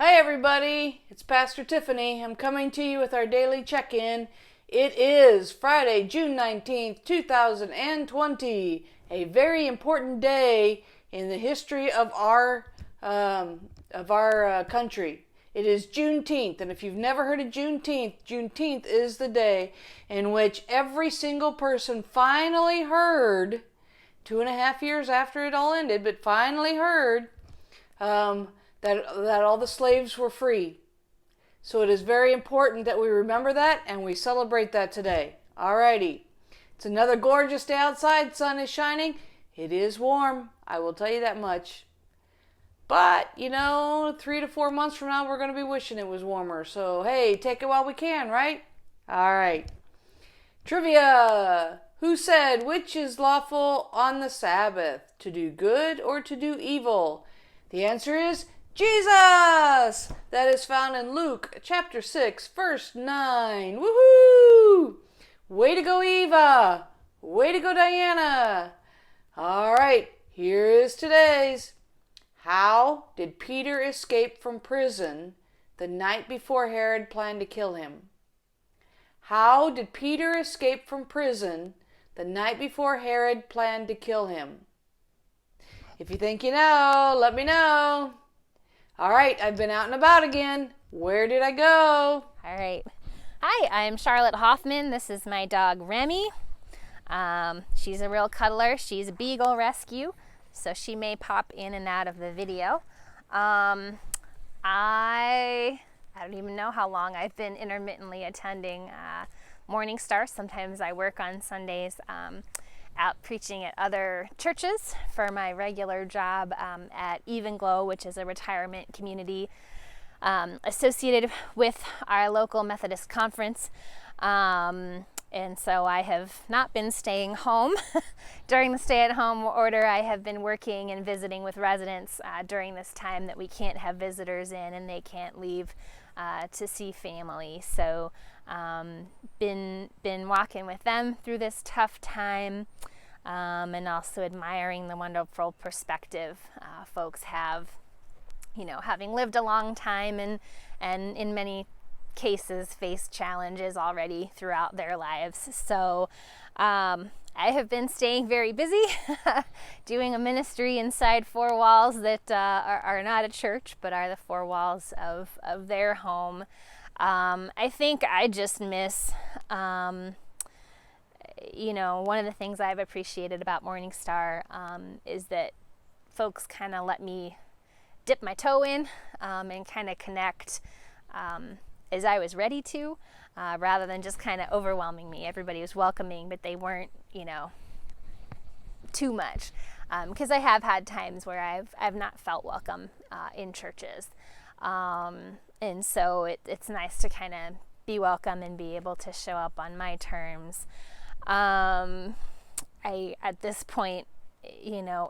Hi everybody, it's Pastor Tiffany. I'm coming to you with our daily check-in. It is Friday, June 19th, 2020, a very important day in the history of our country. It is Juneteenth, and if you've never heard of Juneteenth, Juneteenth is the day in which every single person finally heard, 2.5 years after it all ended, but finally heard that all the slaves were free. So it is very important that we remember that and we celebrate that today. Alrighty. It's another gorgeous day outside. Sun is shining. It is warm. I will tell you that much. But, 3 to 4 months from now, we're going to be wishing it was warmer. So, hey, take it while we can, right? Alright. Trivia. Who said, which is lawful on the Sabbath, to do good or to do evil? The answer is Jesus! That is found in Luke chapter 6, verse 9. Woohoo! Way to go, Eva! Way to go, Diana! Alright, here is today's. How did Peter escape from prison the night before Herod planned to kill him? How did Peter escape from prison the night before Herod planned to kill him? If you think you know, let me know. All right, I've been out and about again. Where did I go? All right. Hi, I'm Charlotte Hoffman. This is my dog, Remy. She's a real cuddler. She's a Beagle Rescue, so she may pop in and out of the video. I don't even know how long I've been intermittently attending Morning Star. Sometimes I work on Sundays out preaching at other churches for my regular job at Even Glow, which is a retirement community associated with our local Methodist conference. And so I have not been staying home during the stay-at-home order. I have been working and visiting with residents during this time that we can't have visitors in and they can't leave to see family. So been walking with them through this tough time, and also admiring the wonderful perspective folks have, having lived a long time and in many cases faced challenges already throughout their lives. So I have been staying very busy doing a ministry inside four walls that are not a church but are the four walls of their home. I think I just miss one of the things I've appreciated about Morning Star is that folks kind of let me dip my toe in and kind of connect as I was ready to, rather than just kind of overwhelming me. Everybody was welcoming, but they weren't, too much. Because I have had times where I've not felt welcome in churches. And so it's nice to kind of be welcome and be able to show up on my terms. At this point,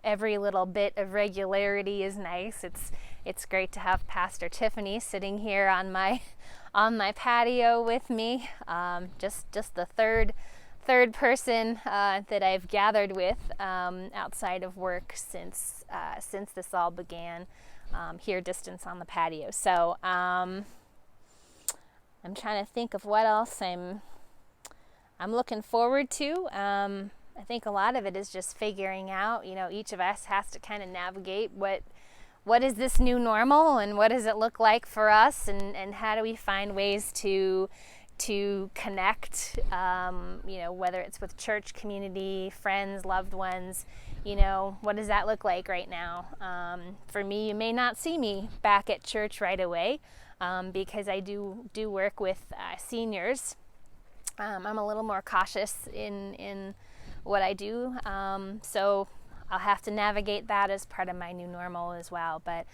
every little bit of regularity is nice. It's great to have Pastor Tiffany sitting here on my patio with me. Just the third person that I've gathered with outside of work since this all began here distance on the patio. So I'm trying to think of what else I'm looking forward to. I think a lot of it is just figuring out, each of us has to kind of navigate what is this new normal and what does it look like for us, and how do we find ways to connect, whether it's with church community, friends, loved ones, what does that look like right now? For me, you may not see me back at church right away because I do work with seniors. I'm a little more cautious in what I do, so I'll have to navigate that as part of my new normal as well. But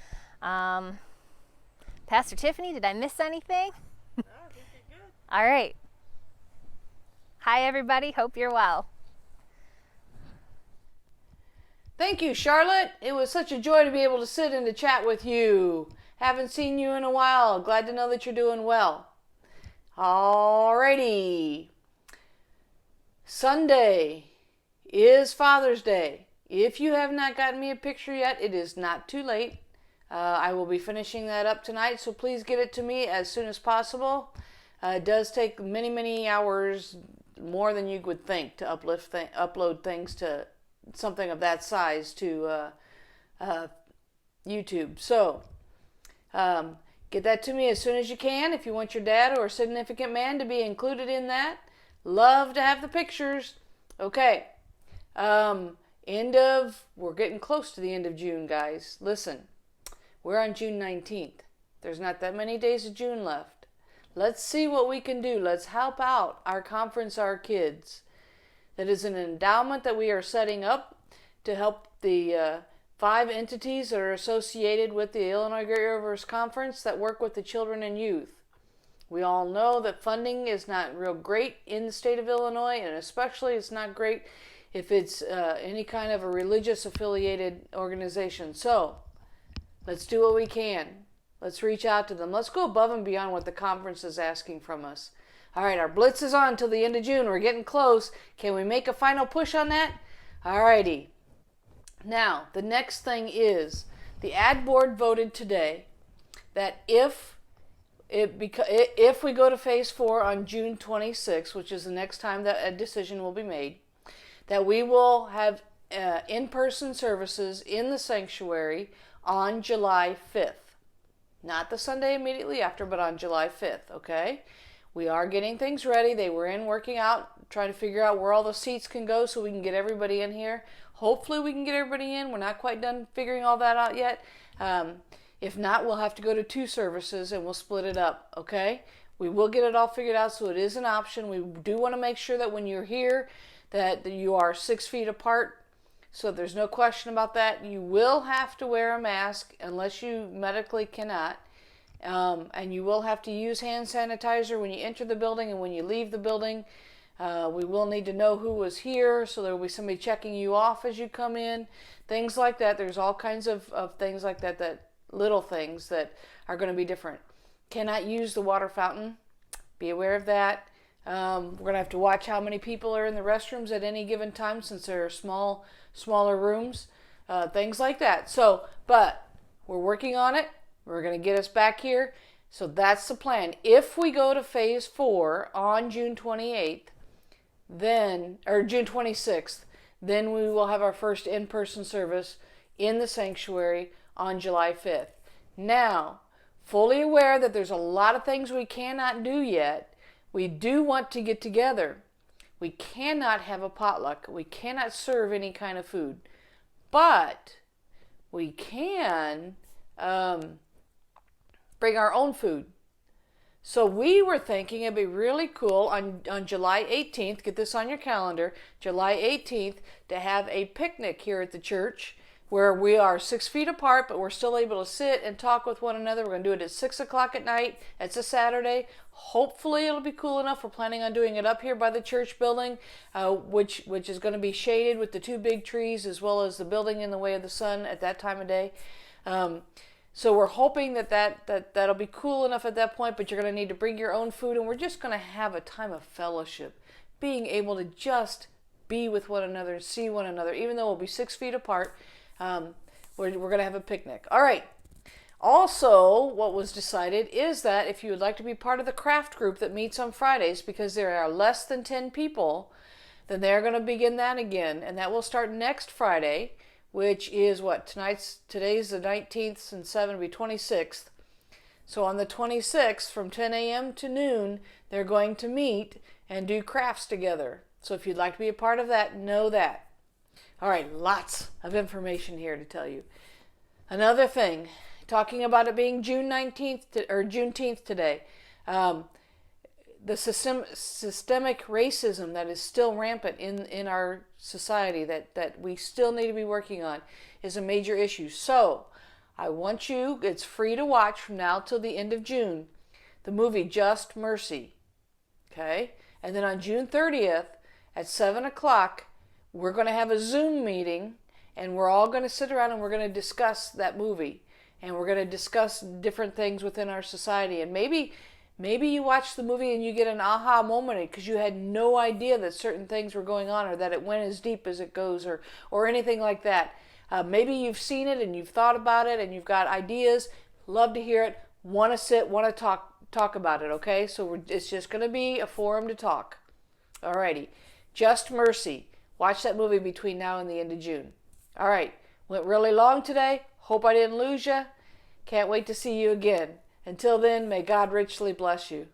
Pastor Tiffany, did I miss anything? I think you're good. All right. Hi, everybody. Hope you're well. Thank you, Charlotte. It was such a joy to be able to sit and to chat with you. Haven't seen you in a while. Glad to know that you're doing well. Alrighty. Sunday is Father's Day. If you have not gotten me a picture yet, it is not too late. I will be finishing that up tonight, so please get it to me as soon as possible. It does take many, many hours, more than you would think, to upload things to something of that size to YouTube. So get that to me as soon as you can if you want your dad or a significant man to be included in that. Love to have the pictures. Okay. We're getting close to the end of June, guys. Listen, we're on June 19th. There's not that many days of June left. Let's see what we can do. Let's help out our Conference Our Kids. That is an endowment that we are setting up to help the 5 entities that are associated with the Illinois Great Rivers Conference that work with the children and youth. We all know that funding is not real great in the state of Illinois, and especially it's not great if it's any kind of a religious affiliated organization. So let's do what we can. Let's reach out to them. Let's go above and beyond what the conference is asking from us. All right, our blitz is on till the end of June. We're getting close. Can we make a final push on that? All righty. Now, the next thing is the ad board voted today that if we go to phase 4 on June 26th, which is the next time that a decision will be made, that we will have in-person services in the sanctuary on July 5th. Not the Sunday immediately after, but on July 5th, okay? We are getting things ready. They were working out, trying to figure out where all the seats can go so we can get everybody in here. Hopefully we can get everybody in. We're not quite done figuring all that out yet. If not, we'll have to go to 2 services and we'll split it up, okay? We will get it all figured out, so it is an option. We do want to make sure that when you're here that you are 6 feet apart, so there's no question about that. You will have to wear a mask unless you medically cannot. And you will have to use hand sanitizer when you enter the building and when you leave the building. We will need to know who was here, so there will be somebody checking you off as you come in. Things like that. There's all kinds of things like that, that little things that are going to be different. Cannot use the water fountain. Be aware of that. We're going to have to watch how many people are in the restrooms at any given time since they're smaller rooms. Things like that. So, but we're working on it. We're going to get us back here. So that's the plan. If we go to phase 4 on June 28th, or June 26th, then we will have our first in-person service in the sanctuary on July 5th. Now, fully aware that there's a lot of things we cannot do yet, we do want to get together. We cannot have a potluck. We cannot serve any kind of food. But we can bring our own food. So we were thinking it'd be really cool on July 18th, get this on your calendar, July 18th, to have a picnic here at the church where we are 6 feet apart, but we're still able to sit and talk with one another. We're going to do it at 6 o'clock at night. It's a Saturday. Hopefully it'll be cool enough. We're planning on doing it up here by the church building, which is going to be shaded with the 2 big trees as well as the building in the way of the sun at that time of day. So we're hoping that'll be cool enough at that point, but you're going to need to bring your own food, and we're just going to have a time of fellowship, being able to just be with one another and see one another, even though we'll be 6 feet apart. We're going to have a picnic. All right. Also, what was decided is that if you would like to be part of the craft group that meets on Fridays, because there are less than 10 people, then they're going to begin that again, and that will start next Friday, which is what? Today's the 19th, and 7 will be 26th. So on the 26th, from 10 a.m. to noon, they're going to meet and do crafts together. So if you'd like to be a part of that, know that. All right, lots of information here to tell you. Another thing, talking about it being June 19th or Juneteenth today, the systemic racism that is still rampant in our society that we still need to be working on is a major issue. So I want you, it's free to watch from now till the end of June, the movie Just Mercy. Okay? And then on June 30th at 7 o'clock, we're going to have a Zoom meeting, and we're all going to sit around and we're going to discuss that movie. And we're going to discuss different things within our society. And maybe you watch the movie and you get an aha moment because you had no idea that certain things were going on or that it went as deep as it goes or anything like that. Maybe you've seen it and you've thought about it and you've got ideas. Love to hear it. Want to sit, want to talk about it, okay? So it's just going to be a forum to talk. Alrighty. Just Mercy. Watch that movie between now and the end of June. All right. Went really long today. Hope I didn't lose you. Can't wait to see you again. Until then, may God richly bless you.